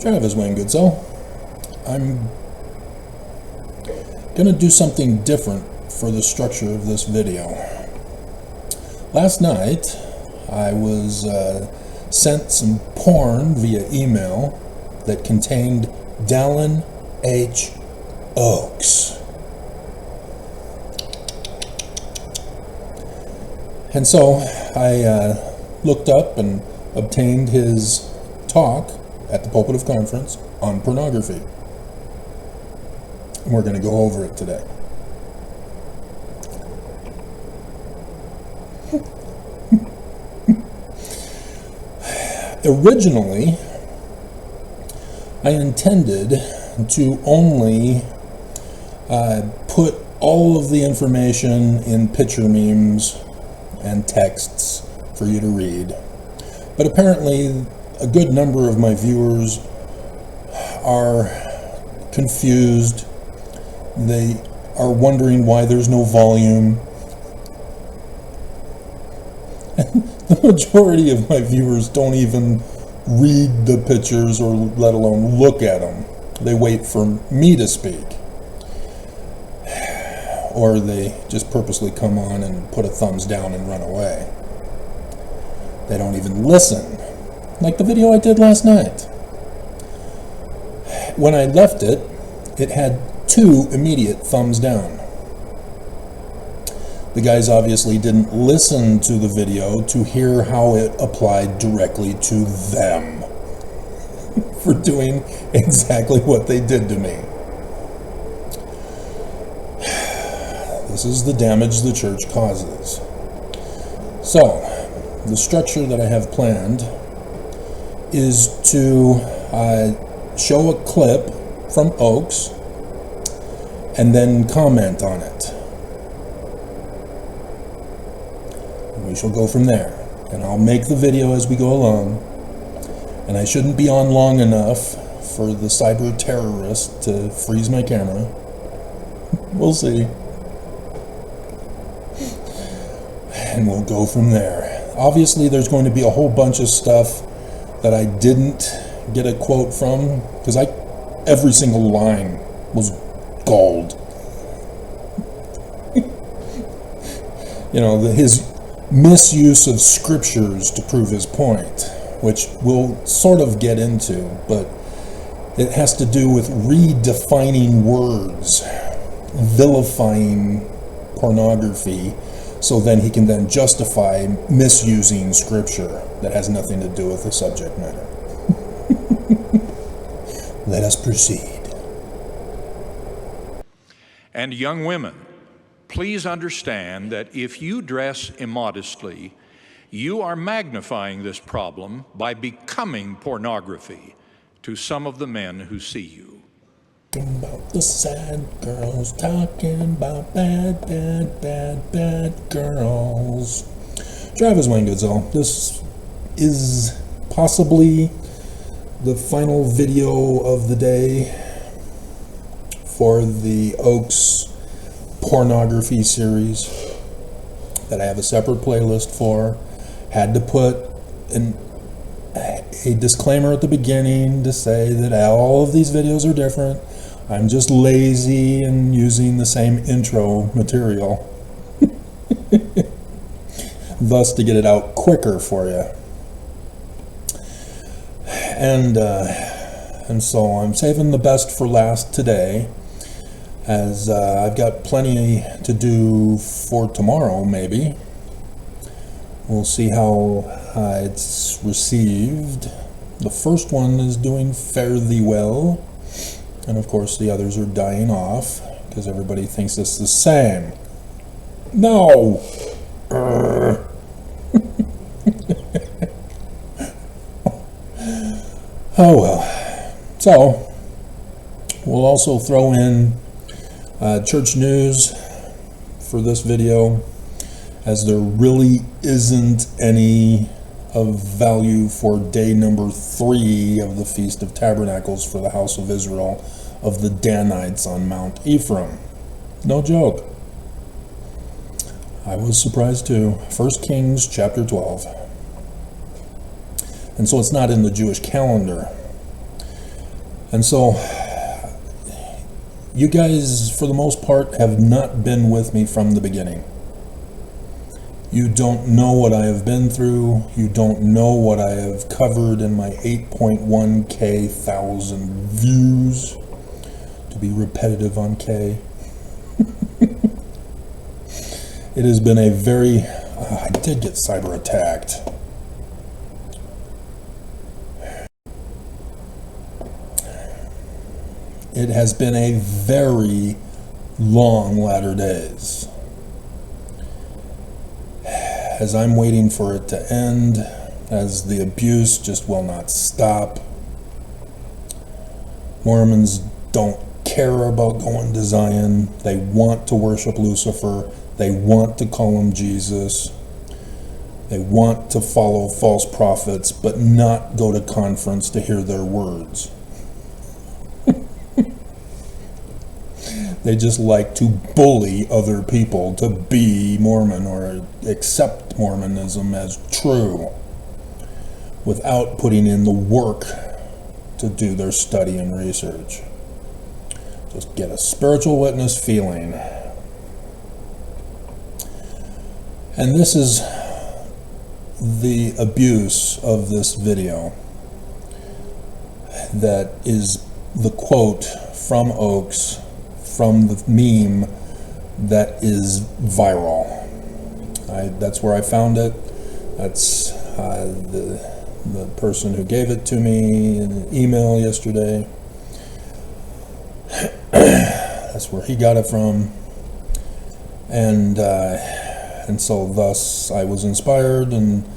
Travis Wayne Goodsell. I'm going to do something different for the structure of this video. Last night, I was sent some porn via email that contained Dallin H. Oaks. And so I looked up and obtained his talk at the Pulpit of Conference on pornography. And we're going to go over it today. Originally, I intended to only put all of the information in picture memes and texts for you to read. But apparently, a good number of my viewers are confused. They are wondering why there's no volume. And the majority of my viewers don't even read the pictures or let alone look at them. They wait for me to speak. Or they just purposely come on and put a thumbs down and run away. They don't even listen. Like the video I did last night. When I left it, it had 2 immediate thumbs down. The guys obviously didn't listen to the video to hear how it applied directly to them for doing exactly what they did to me. This is the damage the church causes. So, the structure that I have planned is to show a clip from Oaks and then comment on it. We shall go from there, and I'll make the video as we go along, and I shouldn't be on long enough for the cyber terrorist to freeze my camera. We'll see. And we'll go from there. Obviously, there's going to be a whole bunch of stuff that I didn't get a quote from, because every single line was gold. You know, his misuse of scriptures to prove his point, which we'll sort of get into, but it has to do with redefining words, vilifying pornography, so then he can then justify misusing scripture that has nothing to do with the subject matter. Let us proceed. And young women, please understand that if you dress immodestly, you are magnifying this problem by becoming pornography to some of the men who see you. Talking about the sad girls, talking about bad girls. Travis Wayne Goodsell. This is possibly the final video of the day for the Oaks pornography series that I have a separate playlist for. Had to put a disclaimer at the beginning to say that all of these videos are different. I'm just lazy and using the same intro material. Thus to get it out quicker for you. And so I'm saving the best for last today, as I've got plenty to do for tomorrow, maybe. We'll see how it's received. The first one is doing fairly well, and of course the others are dying off because everybody thinks it's the same. No! Oh well. So, we'll also throw in church news for this video, as there really isn't any of value for day number 3 of the Feast of Tabernacles for the house of Israel of the Danites on Mount Ephraim. No joke. I was surprised too. 1 Kings chapter 12. And so it's not in the Jewish calendar. And so, you guys, for the most part, have not been with me from the beginning. You don't know what I have been through. You don't know what I have covered in my 8.1K thousand views. To be repetitive on K. It has been a very... I did get cyber attacked. It has been a very long latter days. As I'm waiting for it to end, as the abuse just will not stop. Mormons don't care about going to Zion. They want to worship Lucifer. They want to call him Jesus. They want to follow false prophets, but not go to conference to hear their words. They just like to bully other people to be Mormon or accept Mormonism as true without putting in the work to do their study and research. Just get a spiritual witness feeling. And this is the abuse of this video. That is the quote from Oaks, from the meme that is viral. That's where I found it. That's the person who gave it to me in an email yesterday. That's where he got it from. And so thus I was inspired, and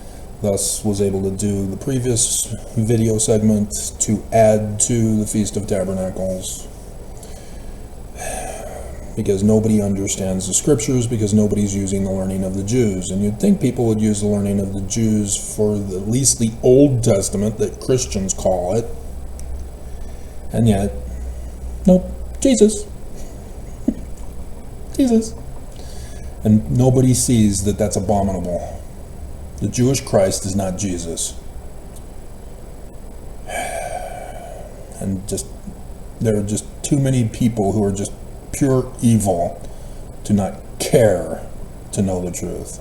thus was able to do the previous video segment to add to the Feast of Tabernacles. Because nobody understands the scriptures, because nobody's using the learning of the Jews. And you'd think people would use the learning of the Jews for at least the Old Testament that Christians call it. And yet, nope, Jesus. Jesus. And nobody sees that that's abominable. The Jewish Christ is not Jesus. And there are just too many people who are just pure evil to not care to know the truth.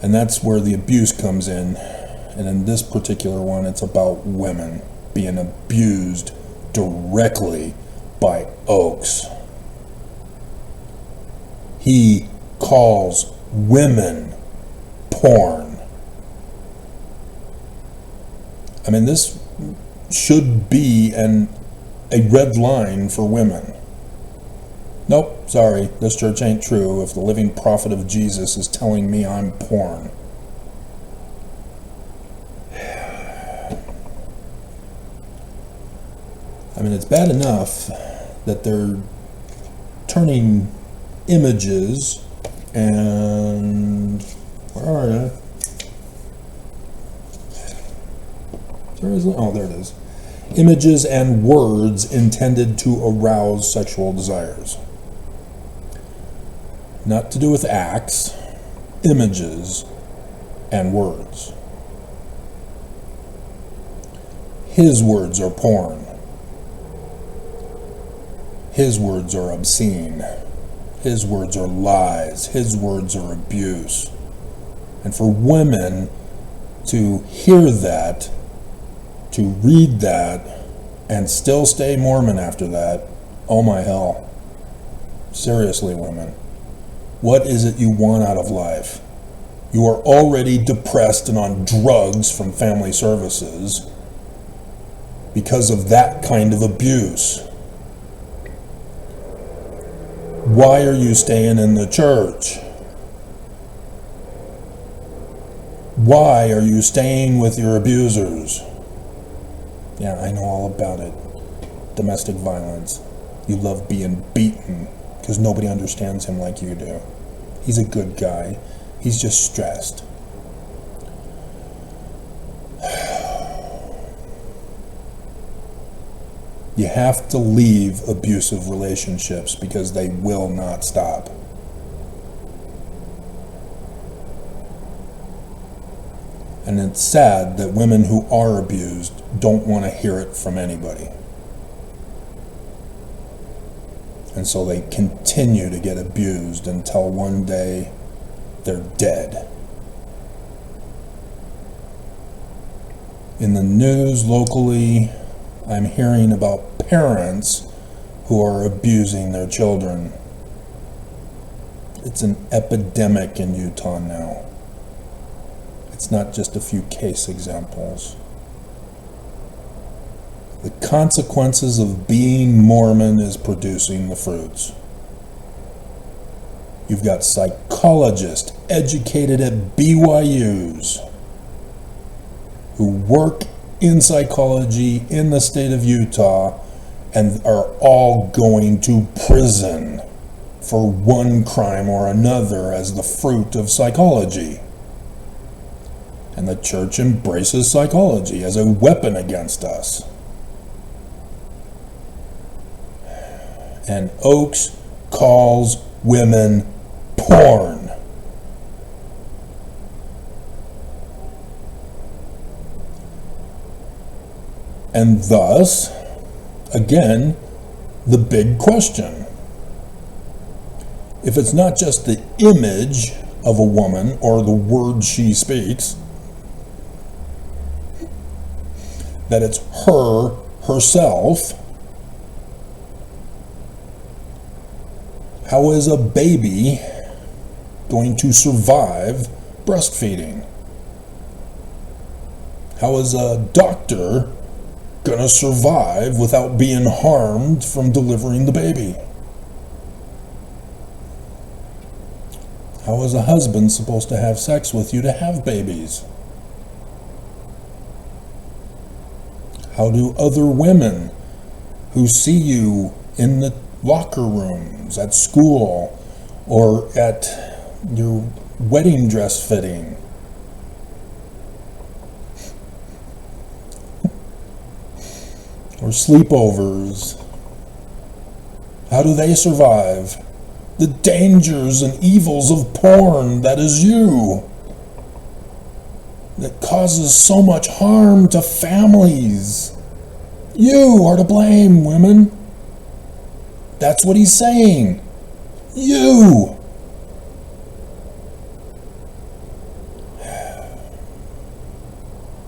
And that's where the abuse comes in. And in this particular one, it's about women being abused directly by Oaks. He calls women porn. I mean, this should be a red line for women. Nope, sorry, this church ain't true if the living prophet of Jesus is telling me I'm porn. I mean, it's bad enough that they're turning images and... where are they? Oh, there it is. Images and words intended to arouse sexual desires. Not to do with acts, images and words. His words are porn. His words are obscene. His words are lies. His words are abuse. And for women to hear that, to read that, and still stay Mormon after that, oh my hell. Seriously, women. What is it you want out of life? You are already depressed and on drugs from family services because of that kind of abuse. Why are you staying in the church? Why are you staying with your abusers? Yeah, I know all about it. Domestic violence. You love being beaten because nobody understands him like you do. He's a good guy. He's just stressed. You have to leave abusive relationships because they will not stop. And it's sad that women who are abused don't want to hear it from anybody. And so they continue to get abused until one day they're dead. In the news locally, I'm hearing about parents who are abusing their children. It's an epidemic in Utah now. It's not just a few case examples. The consequences of being Mormon is producing the fruits. You've got psychologists educated at BYUs who work in psychology in the state of Utah and are all going to prison for one crime or another as the fruit of psychology. And the church embraces psychology as a weapon against us. And Oaks calls women porn. And thus, again, the big question. If it's not just the image of a woman or the words she speaks, that it's her, herself, how is a baby going to survive breastfeeding? How is a doctor going to survive without being harmed from delivering the baby? How is a husband supposed to have sex with you to have babies? How do other women who see you in the locker rooms at school or at your wedding dress fitting or sleepovers, how do they survive the dangers and evils of porn that is you, that causes so much harm to families? You are to blame, women. That's what he's saying. You.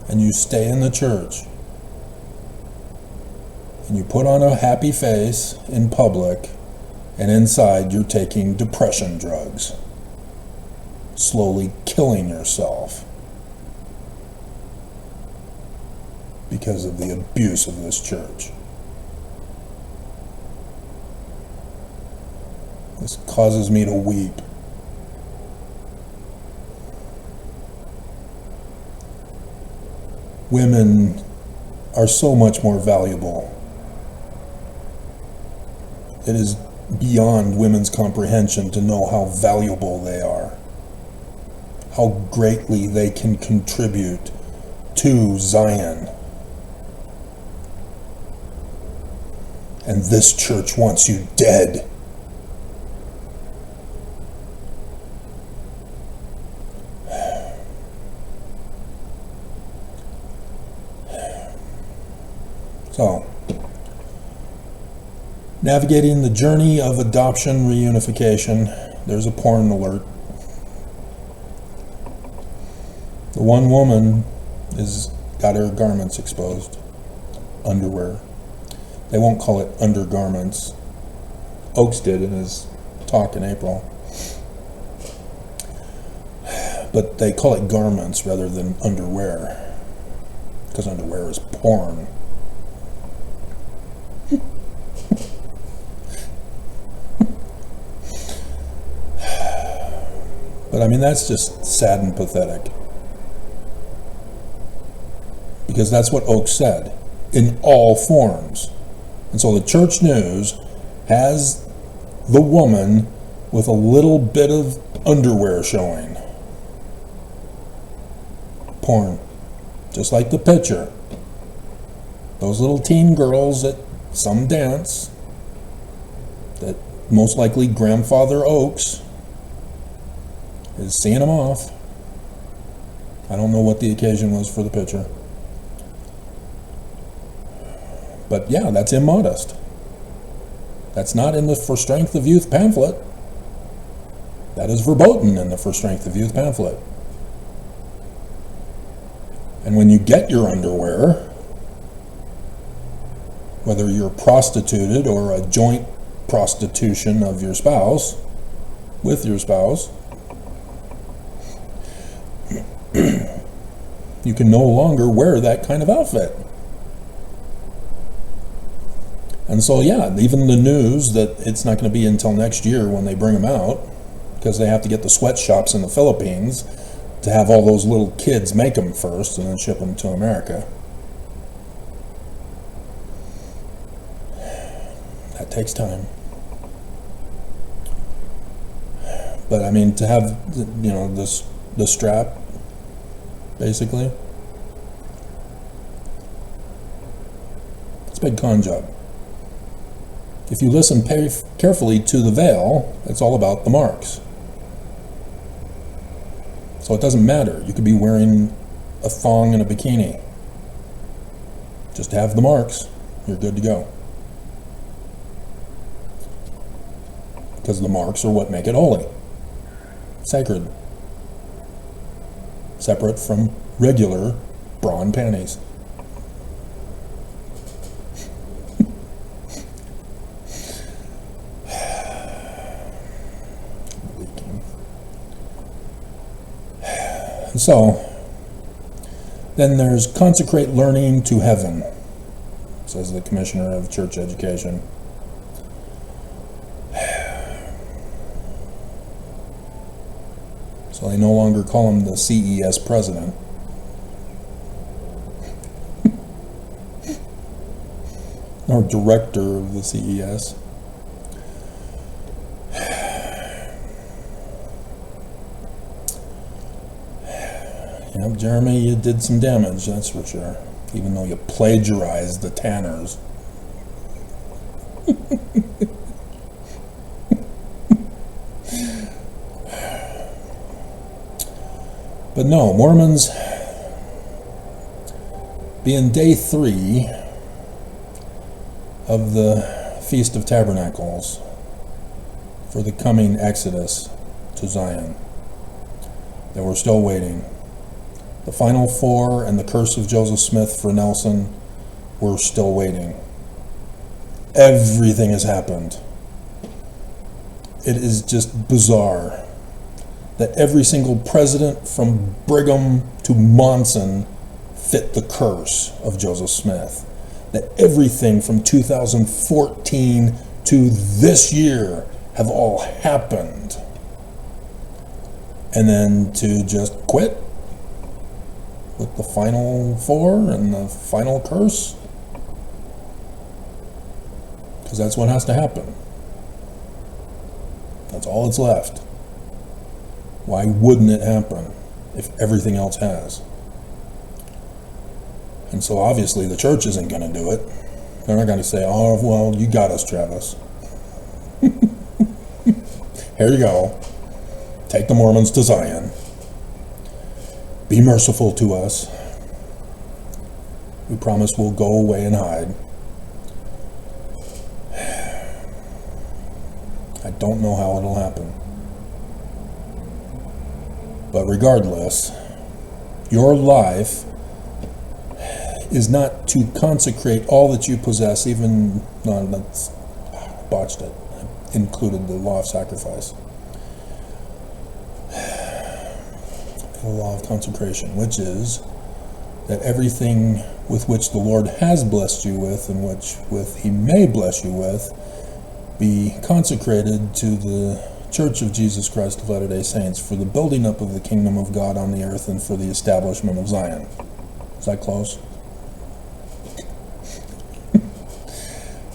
And you stay in the church. And you put on a happy face in public, and inside you're taking depression drugs, slowly killing yourself because of the abuse of this church. This causes me to weep. Women are so much more valuable. It is beyond women's comprehension to know how valuable they are, how greatly they can contribute to Zion. And this church wants you dead. So, navigating the journey of adoption reunification. There's a porn alert. The one woman is got her garments exposed, underwear. They won't call it undergarments. Oaks did in his talk in April. But they call it garments rather than underwear, because underwear is porn. But I mean, that's just sad and pathetic. Because that's what Oaks said, in all forms. And so the church news has the woman with a little bit of underwear showing. Porn. Just like the picture. Those little teen girls at some dance that most likely grandfather Oaks is seeing them off. I don't know what the occasion was for the picture. But yeah, that's immodest. That's not in the For Strength of Youth pamphlet. That is verboten in the For Strength of Youth pamphlet. And when you get your underwear, whether you're prostituted or a joint prostitution of your spouse, with your spouse, you can no longer wear that kind of outfit. And so, yeah, even the news that it's not going to be until next year when they bring them out, because they have to get the sweatshops in the Philippines to have all those little kids make them first and then ship them to America. That takes time. But I mean, to have, the strap, basically, it's a big con job. If you listen carefully to the veil, it's all about the marks. So it doesn't matter. You could be wearing a thong and a bikini. Just have the marks. You're good to go. Because the marks are what make it holy. Sacred. Separate from regular bra and panties. And so, then there's consecrate learning to heaven, says the Commissioner of Church Education. So they no longer call him the CES president. Or director of the CES. Yep, Jeremy, you did some damage, that's for sure. Even though you plagiarized the Tanners. But no, Mormons, being day 3 of the Feast of Tabernacles for the coming Exodus to Zion, that we're still waiting. The final 4 and the curse of Joseph Smith for Nelson, we're still waiting. Everything has happened. It is just bizarre that every single president from Brigham to Monson fit the curse of Joseph Smith. That everything from 2014 to this year have all happened. And then to just quit with the final 4 and the final curse? Because that's what has to happen. That's all that's left. Why wouldn't it happen if everything else has? And so obviously the church isn't going to do it. They're not going to say, oh, well, you got us, Travis. Here you go. Take the Mormons to Zion. Be merciful to us. We promise we'll go away and hide. I don't know how it'll happen. But regardless, your life is not to consecrate all that you possess, even, no, that's botched it. I included the law of sacrifice. The law of consecration, which is that everything with which the Lord has blessed you with and with He may bless you with, be consecrated to the Church of Jesus Christ of Latter-day Saints for the building up of the kingdom of God on the earth and for the establishment of Zion. Is that close?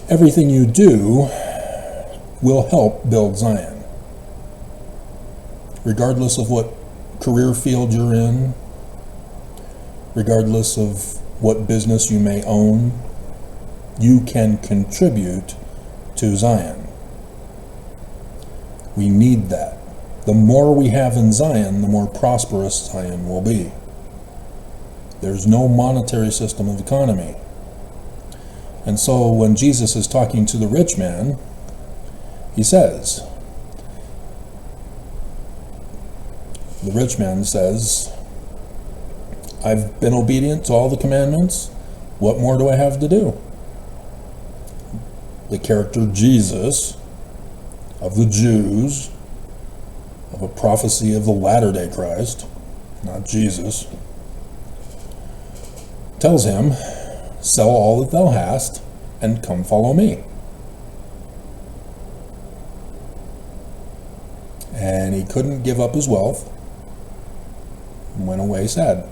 Everything you do will help build Zion. Regardless of what career field you're in, regardless of what business you may own, you can contribute to Zion. We need that. The more we have in Zion, the more prosperous Zion will be. There's no monetary system of economy. And so when Jesus is talking to the rich man, he says, the rich man says, I've been obedient to all the commandments. What more do I have to do? The character Jesus of the Jews, of a prophecy of the latter-day Christ, not Jesus, tells him, sell all that thou hast and come follow me. And he couldn't give up his wealth, went away sad.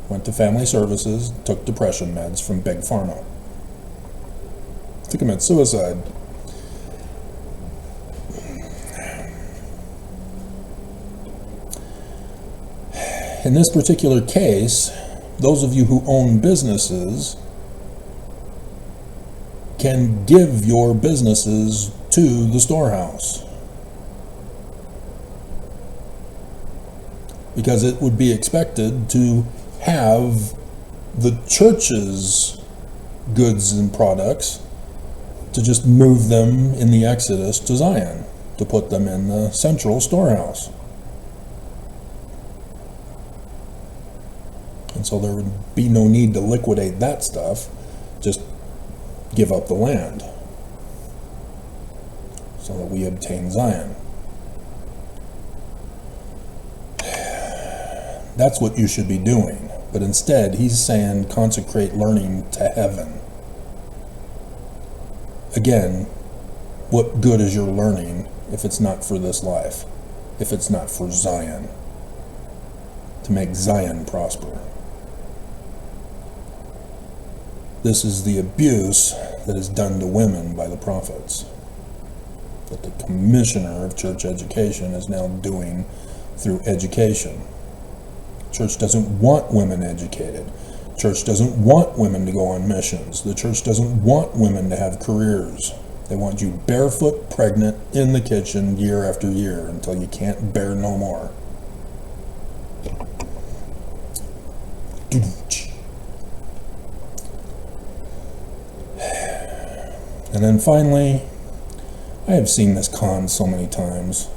Went to family services, took depression meds from Big Pharma. To commit suicide. In this particular case, those of you who own businesses can give your businesses to the storehouse. Because it would be expected to have the church's goods and products to just move them in the Exodus to Zion, to put them in the central storehouse. And so there would be no need to liquidate that stuff, just give up the land so that we obtain Zion. That's what you should be doing. But instead, he's saying consecrate learning to heaven. Again, what good is your learning if it's not for this life? If it's not for Zion? To make Zion prosper. This is the abuse that is done to women by the prophets, that the commissioner of church education is now doing through education. Church doesn't want women educated. Church doesn't want women to go on missions. The church doesn't want women to have careers. They want you barefoot, pregnant, in the kitchen year after year until you can't bear no more. And then finally, I have seen this con so many times.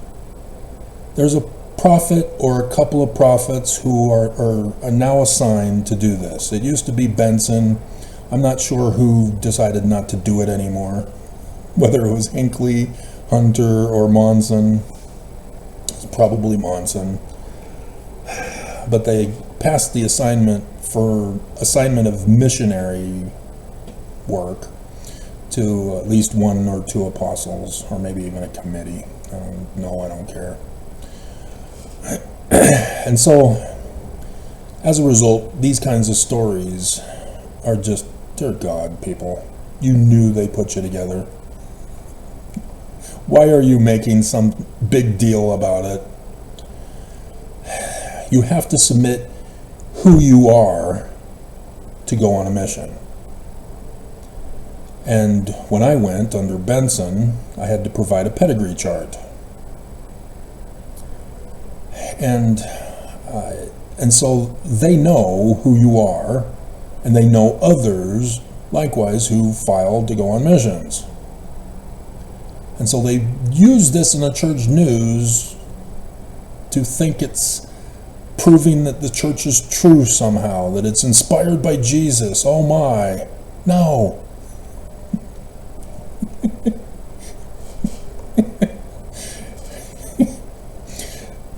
There's a prophet or a couple of prophets who are now assigned to do this. It used to be Benson. I'm not sure who decided not to do it anymore. Whether it was Hinckley, Hunter, or Monson. It's probably Monson. But they passed the assignment of missionary work to at least one or two apostles, or maybe even a committee. I don't care. And so, as a result, these kinds of stories are just, dear God, people, you knew they put you together. Why are you making some big deal about it? You have to submit who you are to go on a mission. And when I went under Benson, I had to provide a pedigree chart. And so they know who you are, and they know others, likewise, who filed to go on missions. And so they use this in the church news to think it's proving that the church is true somehow, that it's inspired by Jesus. Oh my. No.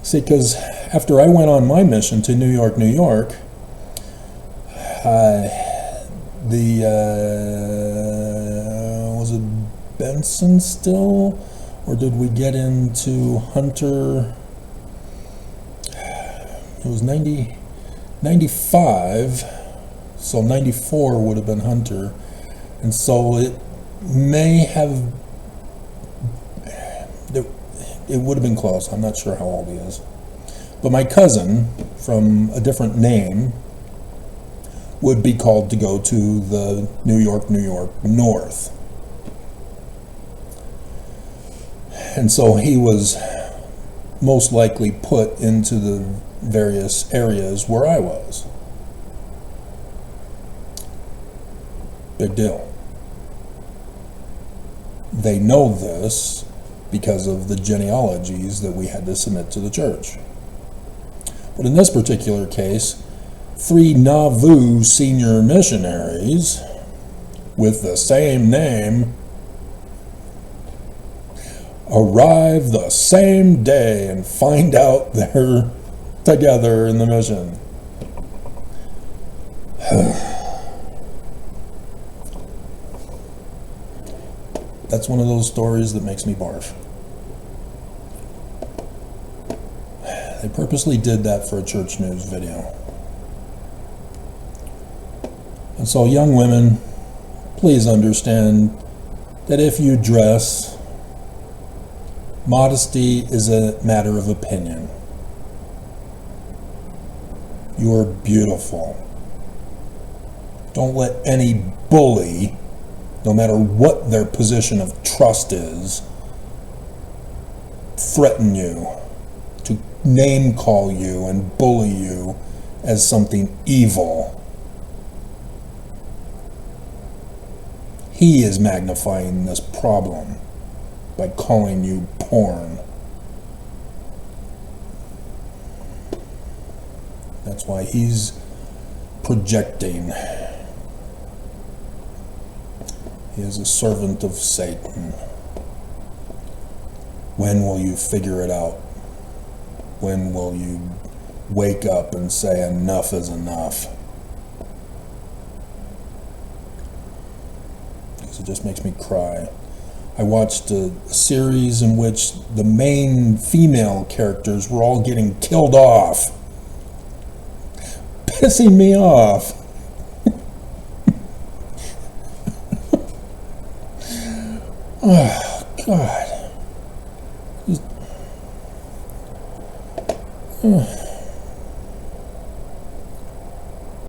See, because after I went on my mission to New York, was it Benson still? Or did we get into Hunter? It was 95, so 94 would have been Hunter. And so it may have, it would have been close. I'm not sure how old he is. But my cousin, from a different name, would be called to go to the New York North. And so he was most likely put into the various areas where I was. Big deal. They know this because of the genealogies that we had to submit to the church. But in this particular case, 3 Nauvoo senior missionaries with the same name arrive the same day and find out they're together in the mission. That's one of those stories that makes me barf. They purposely did that for a church news video. And so, young women, please understand that if you dress, modesty is a matter of opinion. You're beautiful. Don't let any bully, no matter what their position of trust is, threaten you, to name call you and bully you as something evil. He is magnifying this problem by calling you porn. That's why he's projecting. He is a servant of Satan. When will you figure it out? When will you wake up and say enough is enough? Because it just makes me cry. I watched a series in which the main female characters were all getting killed off. Pissing me off. Oh, God.